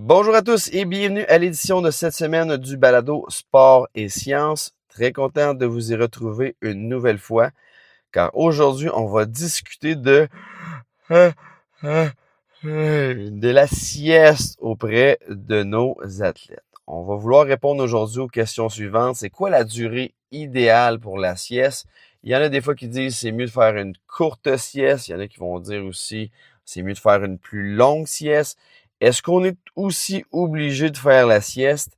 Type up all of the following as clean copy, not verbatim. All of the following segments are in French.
Bonjour à tous et bienvenue à l'édition de cette semaine du balado Sport et Sciences. Très content de vous y retrouver une nouvelle fois, car aujourd'hui, on va discuter de la sieste auprès de nos athlètes. On va vouloir répondre aujourd'hui aux questions suivantes. C'est quoi la durée idéale pour la sieste? Il y en a des fois qui disent c'est mieux de faire une courte sieste. Il y en a qui vont dire aussi c'est mieux de faire une plus longue sieste. Est-ce qu'on est aussi obligé de faire la sieste?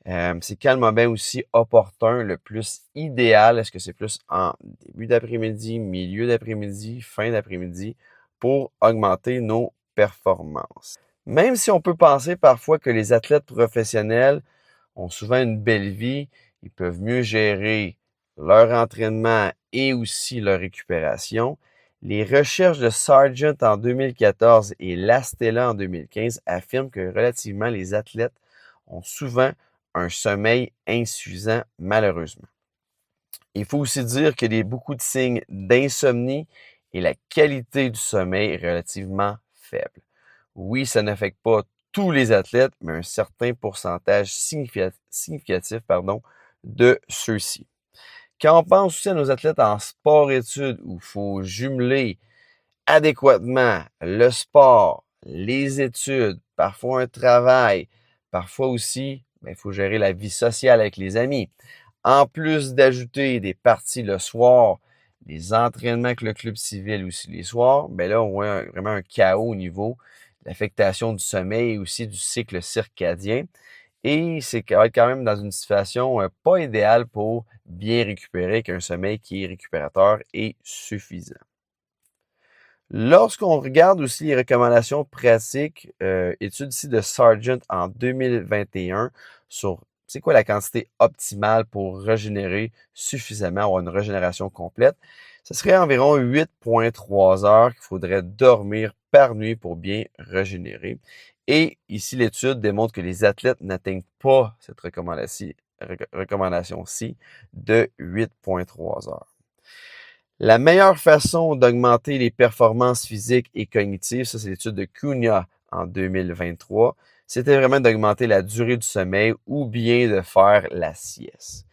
C'est quand le moment aussi opportun, le plus idéal? Est-ce que c'est plus en début d'après-midi, milieu d'après-midi, fin d'après-midi pour augmenter nos performances? Même si on peut penser parfois que les athlètes professionnels ont souvent une belle vie, ils peuvent mieux gérer leur entraînement et aussi leur récupération, les recherches de Sargent en 2014 et Lastella en 2015 affirment que relativement les athlètes ont souvent un sommeil insuffisant, malheureusement. Il faut aussi dire qu'il y a beaucoup de signes d'insomnie et la qualité du sommeil est relativement faible. Oui, ça n'affecte pas tous les athlètes, mais un certain pourcentage significatif de ceux-ci. Quand on pense aussi à nos athlètes en sport-études où il faut jumeler adéquatement le sport, les études, parfois un travail, parfois aussi, il faut gérer la vie sociale avec les amis. En plus d'ajouter des parties le soir, les entraînements avec le club civil aussi les soirs, là, on voit vraiment un chaos au niveau de l'affectation du sommeil et aussi du cycle circadien. Et c'est quand même dans une situation pas idéale pour bien récupérer avec un sommeil qui est récupérateur et suffisant. Lorsqu'on regarde aussi les recommandations pratiques, étude ici de Sargent en 2021 sur c'est quoi la quantité optimale pour régénérer suffisamment, avoir une régénération complète, ce serait environ 8,3 heures qu'il faudrait dormir par nuit pour bien régénérer. Et ici, l'étude démontre que les athlètes n'atteignent pas cette recommandation-ci de 8,3 heures. La meilleure façon d'augmenter les performances physiques et cognitives, ça c'est l'étude de Cunha en 2023, c'était vraiment d'augmenter la durée du sommeil ou bien de faire la sieste.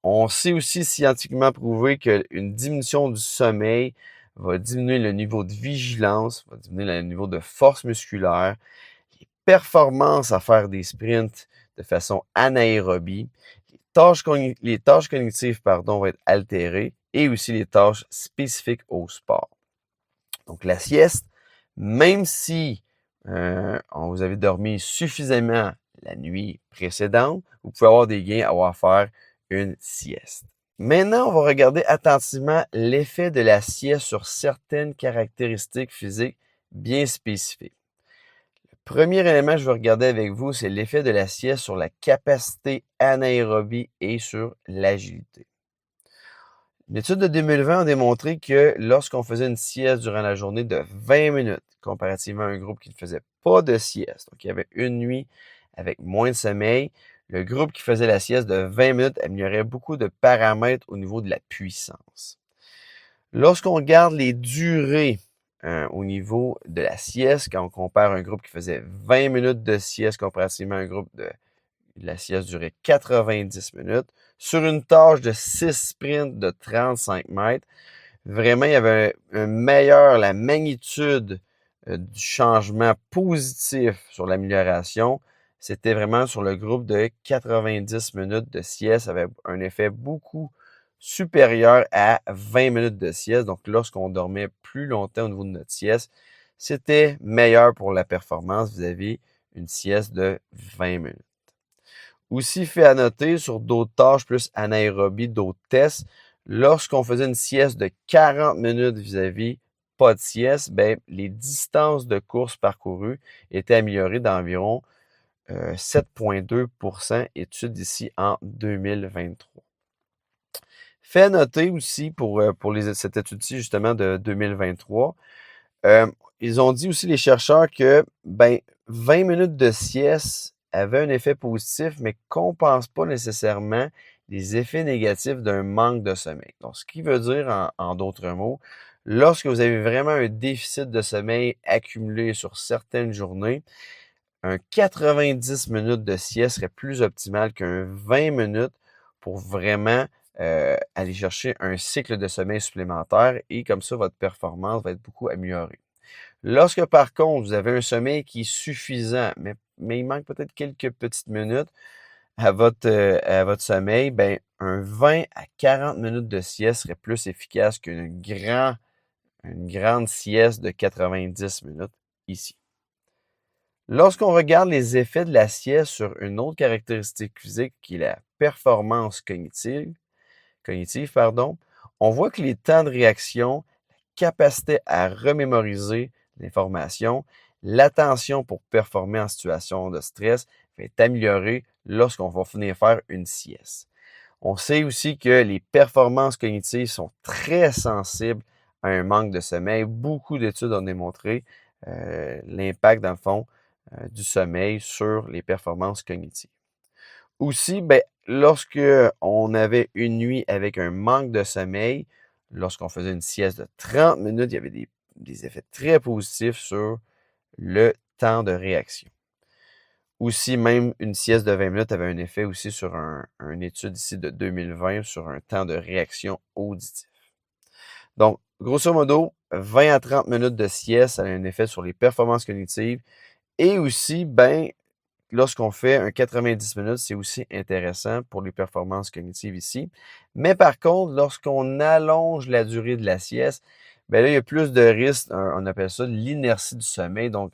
On sait aussi scientifiquement prouvé qu'une diminution du sommeil va diminuer le niveau de vigilance, va diminuer le niveau de force musculaire, les performances à faire des sprints de façon anaérobie, les tâches cognitives vont être altérées et aussi les tâches spécifiques au sport. Donc la sieste, même si vous avez dormi suffisamment la nuit précédente, vous pouvez avoir des gains à avoir faire une sieste. Maintenant, on va regarder attentivement l'effet de la sieste sur certaines caractéristiques physiques bien spécifiques. Premier élément que je veux regarder avec vous, c'est l'effet de la sieste sur la capacité anaérobie et sur l'agilité. L'étude de 2020 a démontré que lorsqu'on faisait une sieste durant la journée de 20 minutes, comparativement à un groupe qui ne faisait pas de sieste, donc il y avait une nuit avec moins de sommeil, le groupe qui faisait la sieste de 20 minutes améliorait beaucoup de paramètres au niveau de la puissance. Lorsqu'on regarde les durées au niveau de la sieste, quand on compare un groupe qui faisait 20 minutes de sieste comparativement à un groupe de la sieste durait 90 minutes, sur une tâche de 6 sprints de 35 mètres, vraiment, il y avait la magnitude du changement positif sur l'amélioration, c'était vraiment sur le groupe de 90 minutes de sieste, ça avait un effet beaucoup supérieur à 20 minutes de sieste. Donc, lorsqu'on dormait plus longtemps au niveau de notre sieste, c'était meilleur pour la performance vis-à-vis une sieste de 20 minutes. Aussi fait à noter sur d'autres tâches plus anaérobie, d'autres tests, lorsqu'on faisait une sieste de 40 minutes vis-à-vis pas de sieste, les distances de course parcourues étaient améliorées d'environ 7,2%, étude ici en 2023. Fait à noter aussi pour cette étude-ci justement de 2023, ils ont dit aussi les chercheurs que 20 minutes de sieste avaient un effet positif, mais compense pas nécessairement les effets négatifs d'un manque de sommeil. Donc, ce qui veut dire, en d'autres mots, lorsque vous avez vraiment un déficit de sommeil accumulé sur certaines journées, un 90 minutes de sieste serait plus optimal qu'un 20 minutes pour vraiment aller chercher un cycle de sommeil supplémentaire et comme ça, votre performance va être beaucoup améliorée. Lorsque par contre, vous avez un sommeil qui est suffisant, mais il manque peut-être quelques petites minutes à votre sommeil, ben, un 20 à 40 minutes de sieste serait plus efficace une grande sieste de 90 minutes ici. Lorsqu'on regarde les effets de la sieste sur une autre caractéristique physique qui est la performance cognitive, pardon, on voit que les temps de réaction, la capacité à remémoriser l'information, l'attention pour performer en situation de stress va être améliorée lorsqu'on va venir faire une sieste. On sait aussi que les performances cognitives sont très sensibles à un manque de sommeil. Beaucoup d'études ont démontré l'impact, dans le fond, du sommeil sur les performances cognitives. Aussi, ben, lorsque on avait une nuit avec un manque de sommeil, lorsqu'on faisait une sieste de 30 minutes, il y avait des effets très positifs sur le temps de réaction. Aussi, même une sieste de 20 minutes avait un effet aussi sur une étude ici de 2020 sur un temps de réaction auditif. Donc, grosso modo, 20 à 30 minutes de sieste, ça a un effet sur les performances cognitives. Et aussi, ben, lorsqu'on fait un 90 minutes, c'est aussi intéressant pour les performances cognitives ici. Mais par contre, lorsqu'on allonge la durée de la sieste, ben là, il y a plus de risques, on appelle ça l'inertie du sommeil. Donc,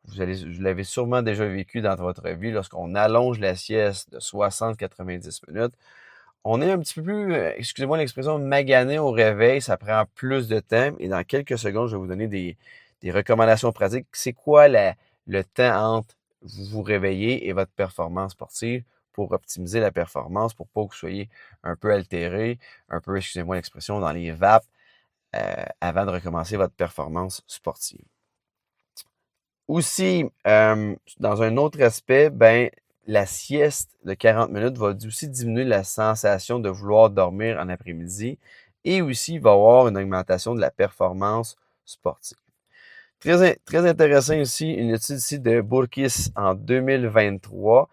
vous l'avez sûrement déjà vécu dans votre vie, lorsqu'on allonge la sieste de 60-90 minutes, on est un petit peu plus, excusez-moi l'expression, magané au réveil, ça prend plus de temps. Et dans quelques secondes, je vais vous donner des recommandations pratiques. C'est quoi le temps entre vous réveillez et votre performance sportive pour optimiser la performance, pour pas que vous soyez un peu altéré, un peu, excusez-moi l'expression, dans les vapes avant de recommencer votre performance sportive. Aussi, dans un autre aspect, ben, la sieste de 40 minutes va aussi diminuer la sensation de vouloir dormir en après-midi et aussi il va y avoir une augmentation de la performance sportive. Très intéressant aussi, une étude ici de Bourkis en 2023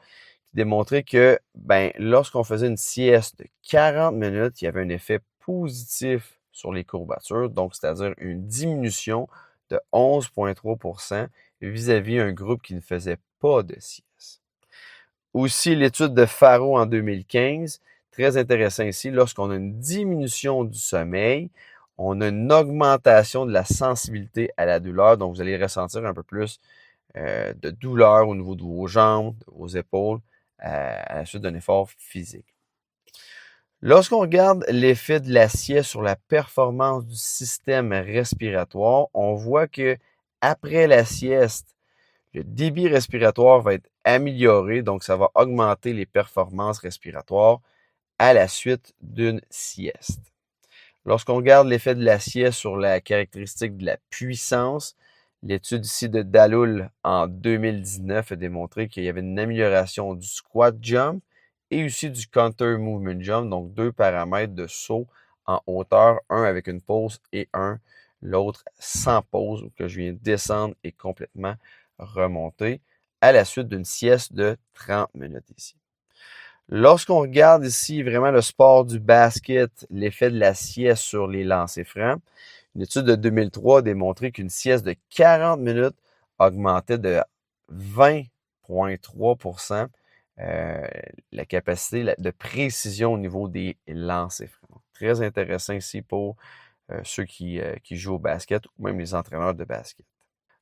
qui démontrait que ben, lorsqu'on faisait une sieste de 40 minutes, il y avait un effet positif sur les courbatures, donc c'est-à-dire une diminution de 11,3% vis-à-vis un groupe qui ne faisait pas de sieste. Aussi, l'étude de Faro en 2015, très intéressant ici, lorsqu'on a une diminution du sommeil, on a une augmentation de la sensibilité à la douleur, donc vous allez ressentir un peu plus de douleur au niveau de vos jambes, de vos épaules, à la suite d'un effort physique. Lorsqu'on regarde l'effet de la sieste sur la performance du système respiratoire, on voit que après la sieste, le débit respiratoire va être amélioré, donc ça va augmenter les performances respiratoires à la suite d'une sieste. Lorsqu'on regarde l'effet de la sieste sur la caractéristique de la puissance, l'étude ici de Daloul en 2019 a démontré qu'il y avait une amélioration du squat jump et aussi du counter movement jump, donc deux paramètres de saut en hauteur, un avec une pause et l'autre sans pause, que je viens de descendre et complètement remonter à la suite d'une sieste de 30 minutes ici. Lorsqu'on regarde ici vraiment le sport du basket, l'effet de la sieste sur les lancers francs, une étude de 2003 a démontré qu'une sieste de 40 minutes augmentait de 20,3% la capacité de précision au niveau des lancers francs. Très intéressant ici pour ceux qui jouent au basket ou même les entraîneurs de basket.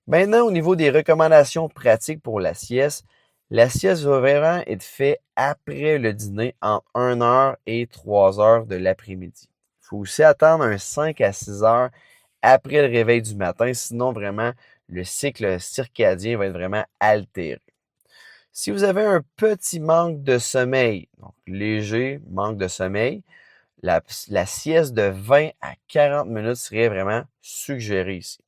Maintenant, au niveau des recommandations pratiques pour la sieste va vraiment être faite après le dîner entre 1 heure et 3 heures de l'après-midi. Il faut aussi attendre un 5 à 6 heures après le réveil du matin, sinon vraiment le cycle circadien va être vraiment altéré. Si vous avez un petit manque de sommeil, donc léger manque de sommeil, la sieste de 20 à 40 minutes serait vraiment suggérée ici.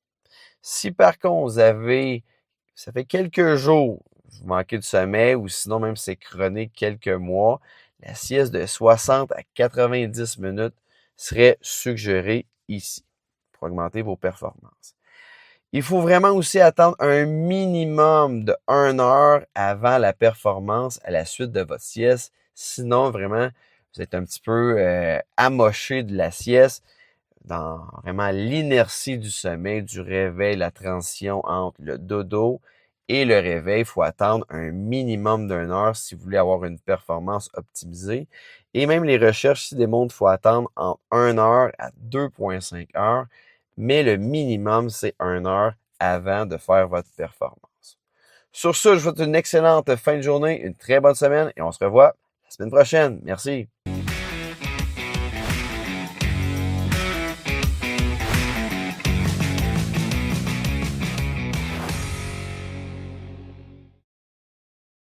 Si par contre ça fait quelques jours, vous manquez de sommeil ou sinon même c'est chronique quelques mois, la sieste de 60 à 90 minutes serait suggérée ici pour augmenter vos performances. Il faut vraiment aussi attendre un minimum de 1 heure avant la performance à la suite de votre sieste. Sinon, vraiment, vous êtes un petit peu amoché de la sieste dans vraiment l'inertie du sommeil, du réveil, la transition entre le dodo et le réveil. Il faut attendre un minimum d'1 heure si vous voulez avoir une performance optimisée. Et même les recherches ici démontrent qu'il faut attendre entre 1 heure à 2,5 heures, mais le minimum, c'est 1 heure avant de faire votre performance. Sur ce, je vous souhaite une excellente fin de journée, une très bonne semaine et on se revoit la semaine prochaine. Merci.